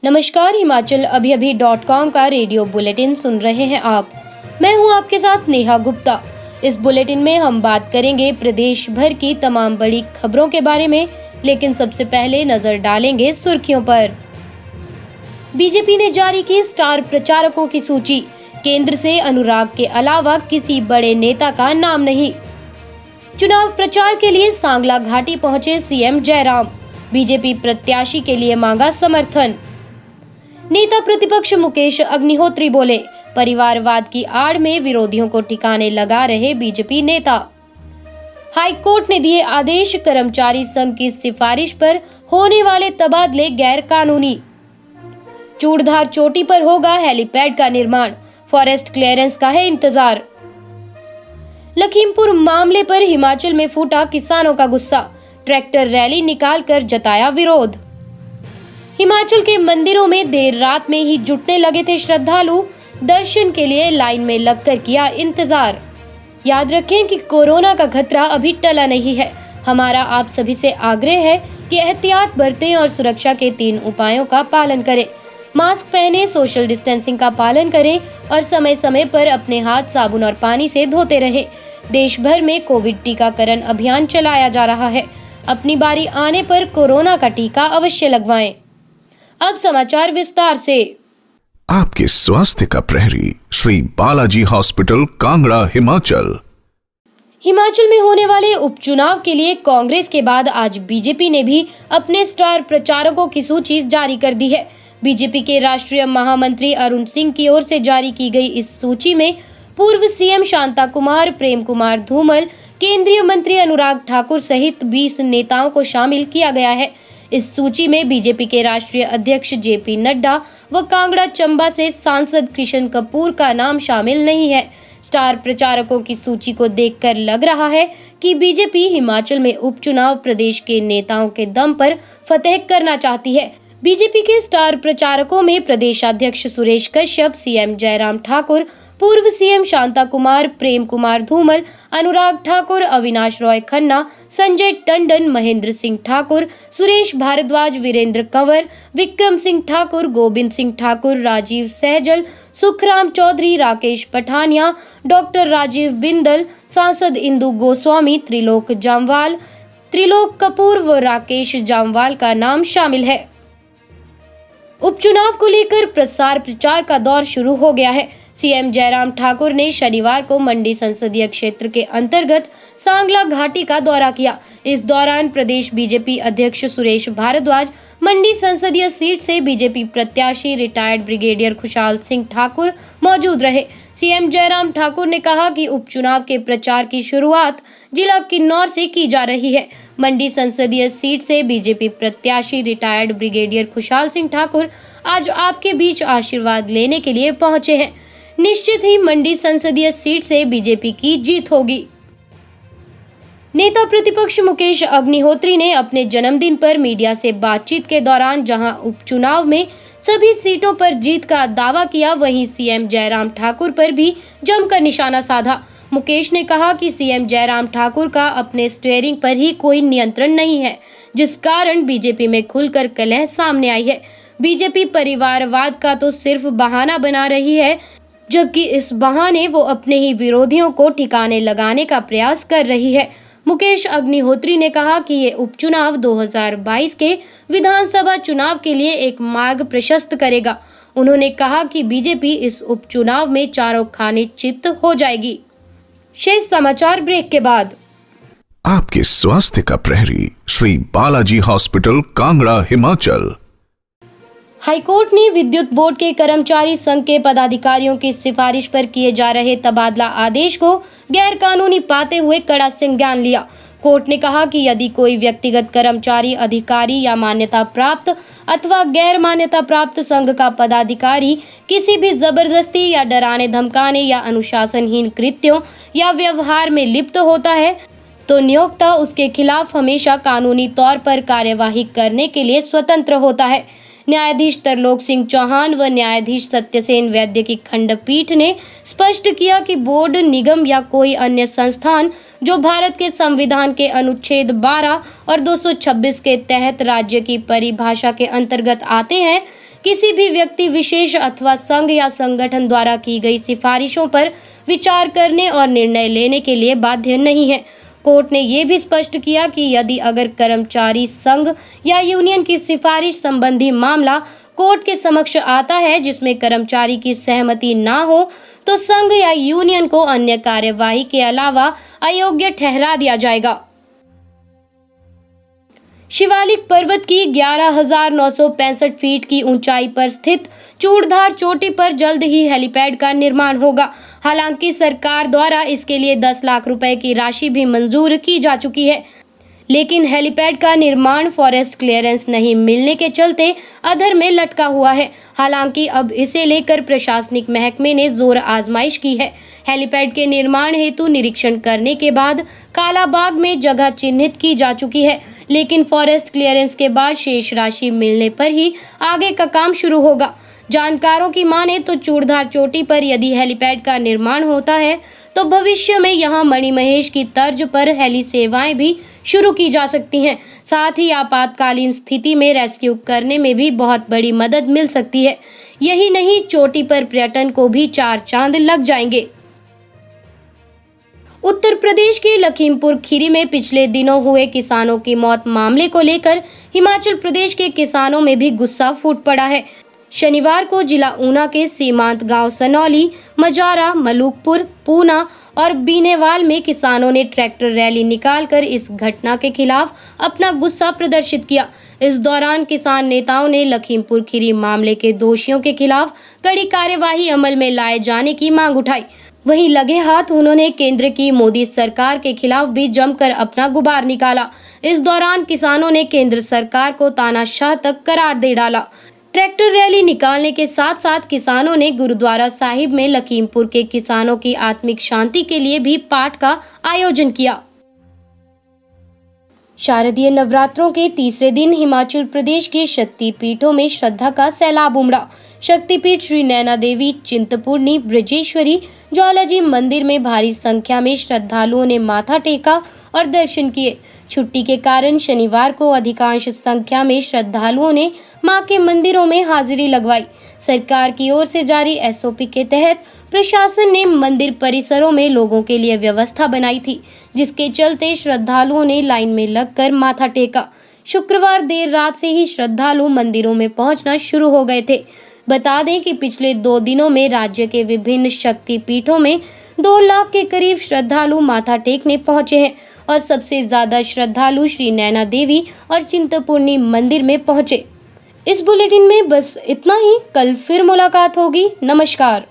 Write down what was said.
नमस्कार, हिमाचल अभी अभी .com का रेडियो बुलेटिन सुन रहे हैं आप। मैं हूं आपके साथ नेहा गुप्ता। इस बुलेटिन में हम बात करेंगे प्रदेश भर की तमाम बड़ी खबरों के बारे में, लेकिन सबसे पहले नजर डालेंगे सुर्खियों पर। बीजेपी ने जारी की स्टार प्रचारकों की सूची। केंद्र से अनुराग के अलावा किसी बड़े नेता का नाम नहीं। चुनाव प्रचार के लिए सांगला घाटी पहुंचे सीएम जयराम। बीजेपी प्रत्याशी के लिए मांगा समर्थन। नेता प्रतिपक्ष मुकेश अग्निहोत्री बोले, परिवारवाद की आड़ में विरोधियों को ठिकाने लगा रहे बीजेपी नेता। हाई कोर्ट ने दिए आदेश, कर्मचारी संघ की सिफारिश पर होने वाले तबादले गैर कानूनी। चूड़धार चोटी पर होगा हेलीपैड का निर्माण, फॉरेस्ट क्लियरेंस का है इंतजार। लखीमपुर मामले पर हिमाचल में फूटा किसानों का गुस्सा, ट्रैक्टर रैली निकालकर जताया विरोध। हिमाचल के मंदिरों में देर रात में ही जुटने लगे थे श्रद्धालु, दर्शन के लिए लाइन में लगकर किया इंतजार। याद रखें कि कोरोना का खतरा अभी टला नहीं है। हमारा आप सभी से आग्रह है कि एहतियात बरतें और सुरक्षा के 3 उपायों का पालन करें। मास्क पहने, सोशल डिस्टेंसिंग का पालन करें और समय समय पर अपने हाथ साबुन और पानी से धोते रहें। देश भर में कोविड टीकाकरण अभियान चलाया जा रहा है। अपनी बारी आने पर कोरोना का टीका अवश्य लगवाएं। अब समाचार विस्तार से। आपके स्वास्थ्य का प्रहरी, श्री बालाजी हॉस्पिटल, कांगड़ा, हिमाचल। हिमाचल में होने वाले उपचुनाव के लिए कांग्रेस के बाद आज बीजेपी ने भी अपने स्टार प्रचारकों की सूची जारी कर दी है। बीजेपी के राष्ट्रीय महामंत्री अरुण सिंह की ओर से जारी की गई इस सूची में पूर्व सीएम शांता कुमार, प्रेम कुमार धूमल, केंद्रीय मंत्री अनुराग ठाकुर सहित 20 नेताओं को शामिल किया गया है। इस सूची में बीजेपी के राष्ट्रीय अध्यक्ष जेपी नड्डा व कांगड़ा चंबा से सांसद किशन कपूर का नाम शामिल नहीं है। स्टार प्रचारकों की सूची को देखकर लग रहा है कि बीजेपी हिमाचल में उपचुनाव प्रदेश के नेताओं के दम पर फतेह करना चाहती है। बीजेपी के स्टार प्रचारकों में प्रदेशाध्यक्ष सुरेश कश्यप, सीएम जयराम ठाकुर, पूर्व सीएम शांता कुमार, प्रेम कुमार धूमल, अनुराग ठाकुर, अविनाश रॉय खन्ना, संजय टंडन, महेंद्र सिंह ठाकुर, सुरेश भारद्वाज, वीरेंद्र कंवर, विक्रम सिंह ठाकुर, गोविंद सिंह ठाकुर, राजीव सहजल, सुखराम चौधरी, राकेश पठानिया, डॉक्टर राजीव बिंदल, सांसद इंदु गोस्वामी, त्रिलोक जामवाल, त्रिलोक कपूर व राकेश जामवाल का नाम शामिल है। उपचुनाव को लेकर प्रसार प्रचार का दौर शुरू हो गया है। सीएम जयराम ठाकुर ने शनिवार को मंडी संसदीय क्षेत्र के अंतर्गत सांगला घाटी का दौरा किया। इस दौरान प्रदेश बीजेपी अध्यक्ष सुरेश भारद्वाज, मंडी संसदीय सीट से बीजेपी प्रत्याशी रिटायर्ड ब्रिगेडियर खुशहाल सिंह ठाकुर मौजूद रहे। सीएम जयराम ठाकुर ने कहा कि उपचुनाव के प्रचार की शुरुआत जिला किन्नौर से की जा रही है। मंडी संसदीय सीट से बीजेपी प्रत्याशी रिटायर्ड ब्रिगेडियर खुशहाल सिंह ठाकुर आज आपके बीच आशीर्वाद लेने के लिए पहुंचे हैं। निश्चित ही मंडी संसदीय सीट से बीजेपी की जीत होगी। नेता प्रतिपक्ष मुकेश अग्निहोत्री ने अपने जन्मदिन पर मीडिया से बातचीत के दौरान जहां उपचुनाव में सभी सीटों पर जीत का दावा किया, वहीं सीएम जयराम ठाकुर पर भी जमकर निशाना साधा। मुकेश ने कहा कि सीएम जयराम ठाकुर का अपने स्टीयरिंग पर ही कोई नियंत्रण नहीं है, जिस कारण बीजेपी में खुलकर कलह सामने आई है। बीजेपी परिवारवाद का तो सिर्फ बहाना बना रही है, जबकि इस बहाने वो अपने ही विरोधियों को ठिकाने लगाने का प्रयास कर रही है। मुकेश अग्निहोत्री ने कहा कि ये उपचुनाव 2022 के विधानसभा चुनाव के लिए एक मार्ग प्रशस्त करेगा। उन्होंने कहा कि बीजेपी इस उपचुनाव में चारों खाने चित हो जाएगी। शेष समाचार ब्रेक के बाद। आपके स्वास्थ्य का प्रहरी, श्री बालाजी हॉस्पिटल, कांगड़ा, हिमाचल। हाईकोर्ट ने विद्युत बोर्ड के कर्मचारी संघ के पदाधिकारियों की सिफारिश पर किए जा रहे तबादला आदेश को गैर कानूनी पाते हुए कड़ा संज्ञान लिया। कोर्ट ने कहा कि यदि कोई व्यक्तिगत कर्मचारी, अधिकारी या मान्यता प्राप्त अथवा गैर मान्यता प्राप्त संघ का पदाधिकारी किसी भी जबरदस्ती या डराने धमकाने या अनुशासनहीन कृत्यों या व्यवहार में लिप्त होता है, तो नियोक्ता उसके खिलाफ हमेशा कानूनी तौर पर कार्यवाही करने के लिए स्वतंत्र होता है। न्यायाधीश तरलोक सिंह चौहान व न्यायाधीश सत्यसेन वैद्य की खंडपीठ ने स्पष्ट किया कि बोर्ड, निगम या कोई अन्य संस्थान जो भारत के संविधान के अनुच्छेद 12 और 226 के तहत राज्य की परिभाषा के अंतर्गत आते हैं, किसी भी व्यक्ति विशेष अथवा संघ या संगठन द्वारा की गई सिफारिशों पर विचार करने और निर्णय लेने के लिए बाध्य नहीं है। कोर्ट ने यह भी स्पष्ट किया कि यदि अगर कर्मचारी संघ या यूनियन की सिफारिश संबंधी मामला कोर्ट के समक्ष आता है जिसमें कर्मचारी की सहमति ना हो, तो संघ या यूनियन को अन्य कार्यवाही के अलावा अयोग्य ठहरा दिया जाएगा। शिवालिक पर्वत की 11,965 फीट की ऊंचाई पर स्थित चूड़धार चोटी पर जल्द ही हेलीपैड का निर्माण होगा। हालांकि सरकार द्वारा इसके लिए 10 लाख रुपए की राशि भी मंजूर की जा चुकी है, लेकिन हेलीपैड का निर्माण फॉरेस्ट क्लियरेंस नहीं मिलने के चलते अधर में लटका हुआ है। हालांकि अब इसे लेकर प्रशासनिक महकमे ने जोर आजमाइश की है। हेलीपैड के निर्माण हेतु निरीक्षण करने के बाद कालाबाग में जगह चिन्हित की जा चुकी है, लेकिन फॉरेस्ट क्लियरेंस के बाद शेष राशि मिलने पर ही आगे का काम शुरू होगा। जानकारों की माने तो चूड़धार चोटी पर यदि हेलीपैड का निर्माण होता है तो भविष्य में यहां मणिमहेश की तर्ज पर हेली सेवाएं भी शुरू की जा सकती हैं। साथ ही आपातकालीन स्थिति में रेस्क्यू करने में भी बहुत बड़ी मदद मिल सकती है। यही नहीं, चोटी पर पर्यटन को भी 4 चांद लग जाएंगे। उत्तर प्रदेश के लखीमपुर खीरी में पिछले दिनों हुए किसानों की मौत मामले को लेकर हिमाचल प्रदेश के किसानों में भी गुस्सा फूट पड़ा है। शनिवार को जिला ऊना के सीमांत गांव सनौली, मजारा, मलूकपुर, पूना और बीनेवाल में किसानों ने ट्रैक्टर रैली निकालकर इस घटना के खिलाफ अपना गुस्सा प्रदर्शित किया। इस दौरान किसान नेताओं ने लखीमपुर खीरी मामले के दोषियों के खिलाफ कड़ी कार्यवाही अमल में लाए जाने की मांग उठाई। वहीं लगे हाथ उन्होंने केंद्र की मोदी सरकार के खिलाफ भी जमकर अपना गुबार निकाला। इस दौरान किसानों ने केंद्र सरकार को तानाशाह तक करार दे डाला। ट्रैक्टर रैली निकालने के साथ साथ किसानों ने गुरुद्वारा साहिब में लखीमपुर के किसानों की आत्मिक शांति के लिए भी पाठ का आयोजन किया। शारदीय नवरात्रों के तीसरे दिन हिमाचल प्रदेश के शक्तिपीठों में श्रद्धा का सैलाब उमड़ा। शक्तिपीठ श्री नैना देवी चिंतपूर्णी ब्रजेश्वरी ज्वालाजी मंदिर में भारी संख्या में श्रद्धालुओं ने माथा टेका और दर्शन किए। छुट्टी के कारण शनिवार को अधिकांश संख्या में श्रद्धालुओं ने मां के मंदिरों में हाजिरी लगवाई। सरकार की ओर से जारी एसओपी के तहत प्रशासन ने मंदिर परिसरों में लोगों के लिए व्यवस्था बनाई थी, जिसके चलते श्रद्धालुओं ने लाइन में लगकर माथा टेका। शुक्रवार देर रात से ही श्रद्धालु मंदिरों में पहुंचना शुरू हो गए थे। बता दें कि पिछले 2 दिनों में राज्य के विभिन्न शक्तिपीठों में 2 लाख के करीब श्रद्धालु माथा टेकने पहुंचे हैं और सबसे ज्यादा श्रद्धालु श्री नैना देवी और चिंतपूर्णी मंदिर में पहुंचे। इस बुलेटिन में बस इतना ही। कल फिर मुलाकात होगी। नमस्कार।